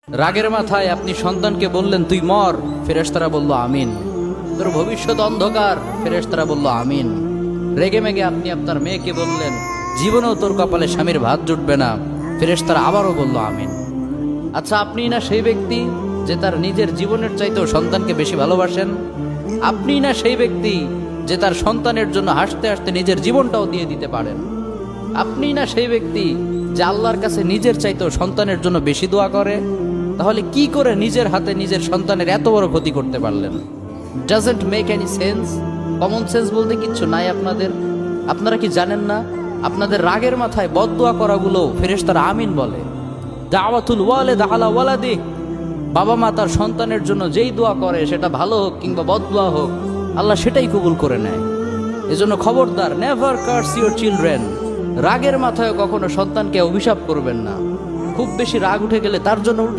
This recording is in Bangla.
রাগের মাথায় আপনি সন্তানকে বললেন তুই মর, ফেরেশতারা বলল আমিন। তোর ভবিষ্যৎ অন্ধকার, ফেরেশতারা বলল আমিন। রেগে মেগে আপনি আপনার মেয়েকে বললেন জীবনেও তোর কপালে স্বামীর ভাত জুটবে না, ফেরেশতারা আবারও বলল আমিন। আচ্ছা, আপনি না সেই ব্যক্তি যে তার নিজের জীবনের চাইতেও সন্তানকে বেশি ভালোবাসেন? আপনি না সেই ব্যক্তি যে তার সন্তানের জন্য হাসতে হাসতে নিজের জীবনটাও দিয়ে দিতে পারেন? আপনি না সেই ব্যক্তি যে আল্লাহর কাছে নিজের চাইতেও সন্তানের জন্য বেশি দোয়া করে? তাহলে কি করে নিজের হাতে নিজের সন্তানের এত বড় ক্ষতি করতে পারলেন? Doesn't make any sense. Common sense বলতে কিচ্ছু নাই আপনাদের? আপনারা কি জানেন না আপনাদের রাগের মাথায় বদদোয়া করাগুলো ফেরেশতারা আমিন বলে? দাওয়াতুল ওয়ালিদ আলা ওয়ালাদি, বাবা মা তার সন্তানের জন্য যেই দোয়া করে সেটা ভালো হোক কিংবা বদদোয়া হোক, আল্লাহ সেটাই কবুল করে নেয়। এজন্য খবরদার, নেভার কার্স ইউর চিলড্রেন। রাগের মাথায় কখনো সন্তানকে অভিশাপ করবেন না। খুব বেশি রাগ উঠে গেলে তার জন্য